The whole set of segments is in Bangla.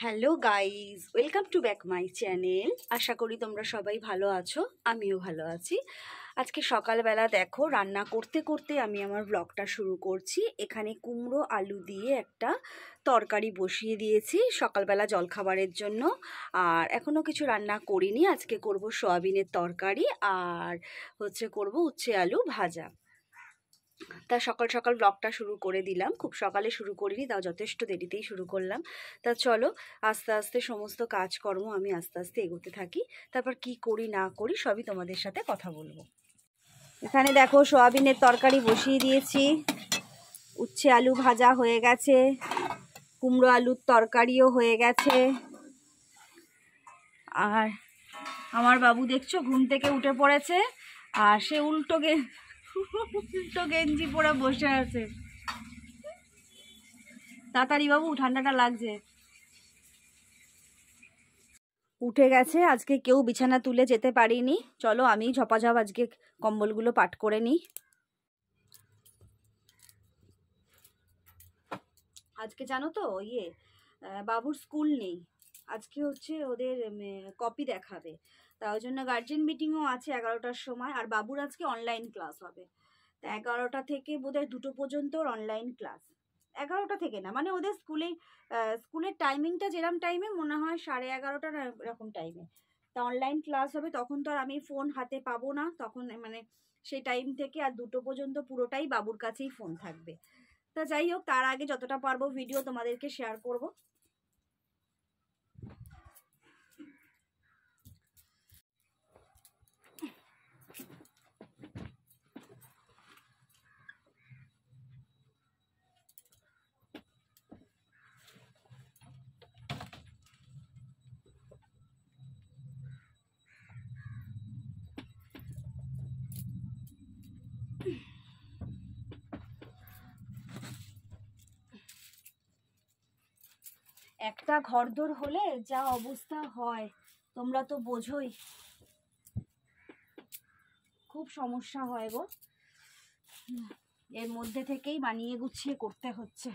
Hello guys, welcome to back my channel. আশা করি তোমরা সবাই ভালো আছো, আমিও ভালো আছি। আজকে সকালবেলা দেখো রান্না করতে করতে আমি আমার ব্লগটা শুরু করছি। এখানে কুমড়ো আলু দিয়ে একটা তরকারি বসিয়ে দিয়েছি সকালবেলা জলখাবারের জন্য। আর এখনও কিছু রান্না করিনি। আজকে করব সয়াবিনের তরকারি আর করব উচ্ছে আলু ভাজা। তা সকাল সকাল ব্লগটা শুরু করে দিলাম, খুব সকালে শুরু করিনি, তাও যথেষ্ট দেরিতেই শুরু করলাম। তা চলো আস্তে আস্তে সমস্ত কাজকর্ম আমি আস্তে আস্তে এগোতে থাকি, তারপর কি করি না করি সবই তোমাদের সাথে কথা বলবো। এখানে দেখো সয়াবিনের তরকারি বসিয়ে দিয়েছি, উচ্ছে আলু ভাজা হয়ে গেছে, কুমড়ো আলুর তরকারিও হয়ে গেছে। আর আমার বাবু দেখছো ঘুম থেকে উঠে পড়েছে, আর সে উল্টো গেঞ্জি পরে বসে আছে। তাড়াতাড়ি বাবু, ঠান্ডাটা লাগছে। উঠে গেছে, আজকে কেউ বিছানা তুলে যেতে পারিনি। চলো আমি ঝপাঝপ আজকে কম্বলগুলো পাট করে নিই। আজকে জানো তো বাবুর স্কুল নেই, আজকে ওদের কপি দেখাবে, তার জন্য গার্জেন মিটিংও আছে 11টার সময়। আর বাবুর আজকে অনলাইন ক্লাস হবে, তা 11টা থেকে বোধহয় 2টো পর্যন্ত অনলাইন ক্লাস। 11টা থেকে না, মানে ওদের স্কুলের টাইমিংটা যেরকম টাইমে মনে হয় 11:30 এরকম টাইমে তা অনলাইন ক্লাস হবে। তখন তো আর আমি ফোন হাতে পাবো না, তখন মানে সেই টাইম থেকে আর 2টো পর্যন্ত পুরোটাই বাবুর কাছেই ফোন থাকবে। তা যাই হোক, তার আগে যতটা পারবো ভিডিও তোমাদেরকে শেয়ার করব। একটা ঘরদোর হলে যা অবস্থা হয় তোমরা তো বোঝোই, খুব সমস্যা হয় গো। এর মধ্যে থেকেই বানিয়ে গুছিয়ে করতে হচ্ছে।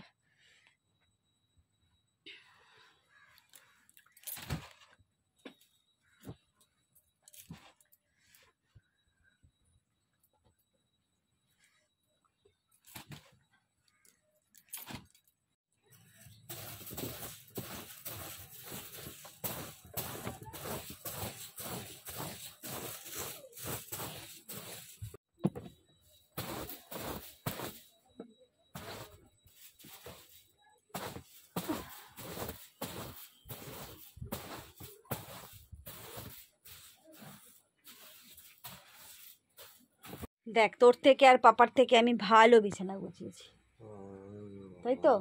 দেখ, তোর থেকে আর পাপার থেকে আমি ভালো বিছানা গুছিয়েছি, তাই তো?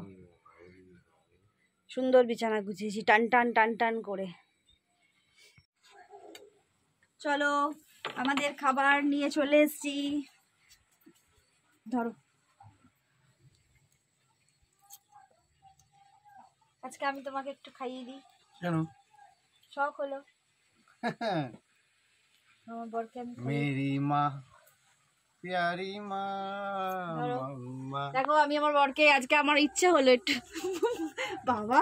সুন্দর বিছানা গুছিয়েছি টান টান টান টান করে। চলো আমাদের খাবার নিয়ে চলে এসেছি, ধরো। আজকে আমি তোমাকে একটু খাইয়ে দিই। কেন? শখ হলো। আমার বরকে আমি মেরি মা প্যারি মা। দেখো আমি আমার বরকে আজকে আমার ইচ্ছে হলো একটু বাবা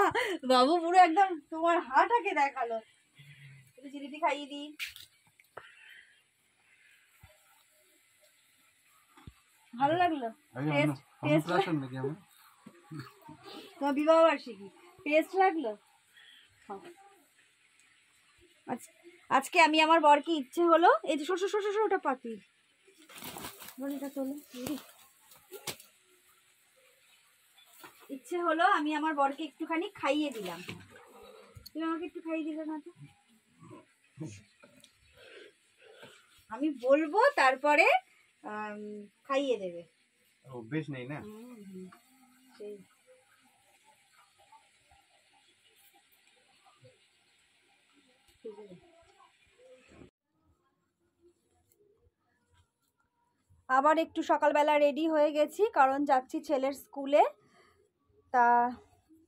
বাবু পুরো একদম তোমার হাটাকে দেখালো, একটু জিলিপি খাইয়ে দিই। ভালো লাগলো? তোমার বিবাহ বার্ষিকী টেস্ট লাগলো? আজকে আমি আমার বরকে ইচ্ছে হলো, এই যে শোষো ওটা পাতি চলো, ইচ্ছে হলো আমি আমার বরকে একটুখানি খাইয়ে দিলাম। তুমি আমাকে একটু খাইয়ে দিলে না তো? আমি বলবো তারপরে খাইয়ে দেবে, অভ্যেস নেই না সেই। আবার একটু সকালবেলা রেডি হয়ে গেছি, কারণ যাচ্ছি ছেলের স্কুলে। তা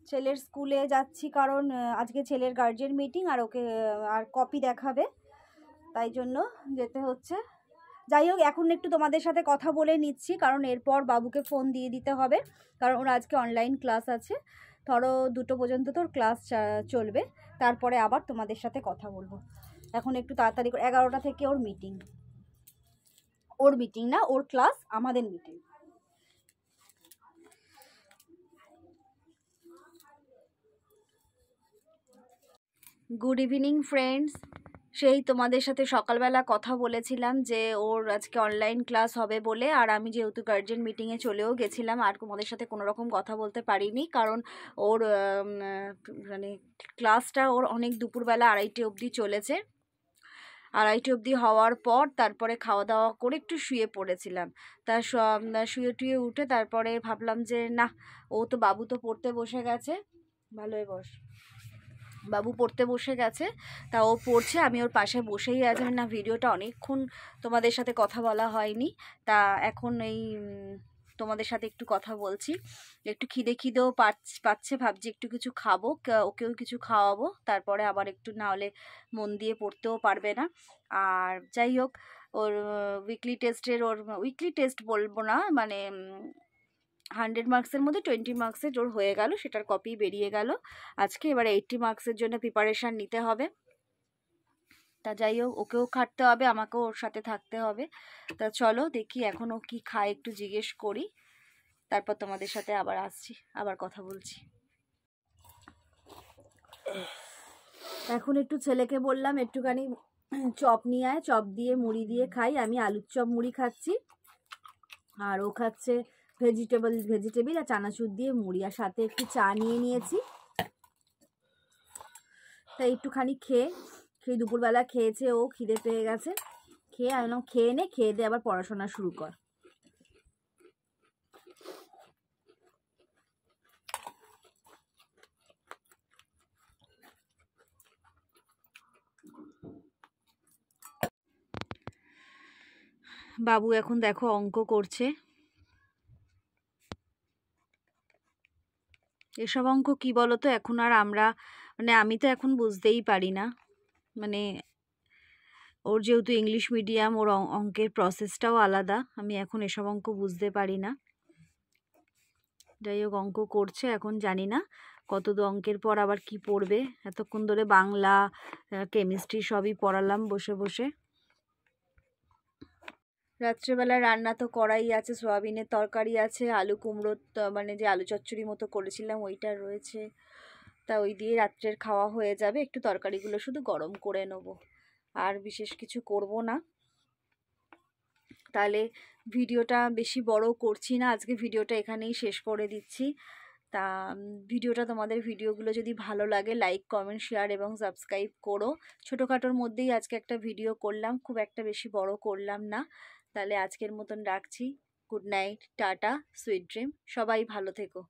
ছেলের স্কুলে যাচ্ছি কারণ আজকে ছেলের গার্জেন মিটিং, আর ওকে আর কপি দেখাবে, তাই জন্য যেতে হচ্ছে। যাই হোক, এখন একটু তোমাদের সাথে কথা বলে নিচ্ছি, কারণ এরপর বাবুকে ফোন দিয়ে দিতে হবে, কারণ ওর আজকে অনলাইন ক্লাস আছে। ধরো 2টো পর্যন্ত তোর ক্লাস চলবে, তারপরে আবার তোমাদের সাথে কথা বলবো। এখন একটু তাড়াতাড়ি করে, 11টা থেকে ওর মিটিং, ওর মিটিং না, ওর ক্লাস, আমাদের মিটিং। Good evening friends. সেই তোমাদের সাথে সকালবেলা কথা বলেছিলাম যে ওর আজকে অনলাইন ক্লাস হবে বলে, আর আমি যেহেতু গার্জেন মিটিংয়ে চলেও গেছিলাম, আর তোমাদের সাথে কোনো রকম কথা বলতে পারিনি, কারণ ওর মানে ক্লাসটা ওর অনেক দুপুরবেলা 2:30 অবধি চলেছে। 2:30 অবধি হওয়ার পর তারপরে খাওয়া দাওয়া করে একটু শুয়ে পড়েছিলাম। তা শুয়ে টুয়ে উঠে তারপরে ভাবলাম যে না, ও তো বাবু তো পড়তে বসে গেছে, ভালোই বস, বাবু পড়তে বসে গেছে, তা ও পড়ছে, আমি ওর পাশে বসেই আছি। না, ভিডিওটা অনেকক্ষণ তোমাদের সাথে কথা বলা হয়নি, তা এখন এই তোমাদের সাথে একটু কথা বলছি। একটু খিদেও পাচ্ছে, ভাবছি একটু কিছু খাবো, ওকেও কিছু খাওয়াবো, তারপরে আবার একটু, না হলে মন দিয়ে পড়তেও পারবে না। আর যাই হোক, ওর উইকলি টেস্ট বলবো না, মানে 100 মার্কসের মধ্যে 20 মার্কসের ওর হয়ে গেল, সেটার কপি বেরিয়ে গেল আজকে। এবার 80 মার্কসের জন্য প্রিপারেশান নিতে হবে। তা যাই হোক, ওকেও খাটতে হবে, আমাকেও ওর সাথে থাকতে হবে। তা চলো দেখি এখন ও কী খায়, একটু জিজ্ঞেস করি, তারপর তোমাদের সাথে আবার আসছি, আবার কথা বলছি। এখন একটু ছেলেকে বললাম একটুখানি চপ নিয়ে আয়, চপ দিয়ে মুড়ি দিয়ে খাই। আমি আলুর চপ মুড়ি খাচ্ছি, আর ও খাচ্ছে ভেজিটেবিল আর চানাচুর দিয়ে মুড়ি, আর সাথে একটু চা নিয়ে নিয়েছি। তাই একটুখানি খেয়ে দুপুরবেলা খেয়েছে, ও খিদে পেয়ে গেছে, খেয়ে আমি বললাম খেয়ে নে, খেয়ে দিয়ে আবার পড়াশোনা শুরু কর। বাবু এখন দেখো অঙ্ক করছে। এসব অঙ্ক কি বলো তো, এখন আর আমরা, মানে আমি তো এখন বুঝতেই পারি না, মানে ওর যেহেতু ইংলিশ মিডিয়াম, ওর অঙ্কের প্রসেসটাও আলাদা, আমি এখন এসব অঙ্ক বুঝতে পারি না। যাই হোক, অঙ্ক করছে, এখন জানি না কত অঙ্কের পর আবার কি পড়বে। এতক্ষণ ধরে বাংলা, কেমিস্ট্রি সবই পড়ালাম বসে বসে। রাত্রেবেলা রান্না তো করাই আছে, সয়াবিনের তরকারি আছে, আলু কুমড়ো, মানে যে আলু চচ্চড়ি মতো করেছিলাম ওইটা রয়েছে, তা ওই দিয়ে রাত্রের খাওয়া হয়ে যাবে। একটু তরকারিগুলো শুধু গরম করে নেব, আর বিশেষ কিছু করব না। তাহলে ভিডিওটা বেশি বড় করছি না, আজকে ভিডিওটা এখানেই শেষ করে দিচ্ছি। তা তোমাদের ভিডিওগুলো যদি ভালো লাগে, লাইক কমেন্ট শেয়ার এবং সাবস্ক্রাইব করো। ছোটোখাটোর মধ্যেই আজকে একটা ভিডিও করলাম, খুব একটা বেশি বড় করলাম না। তাহলে আজকের মতন রাখছি। Good night, tata, sweet dream, সবাই ভালো থেকো।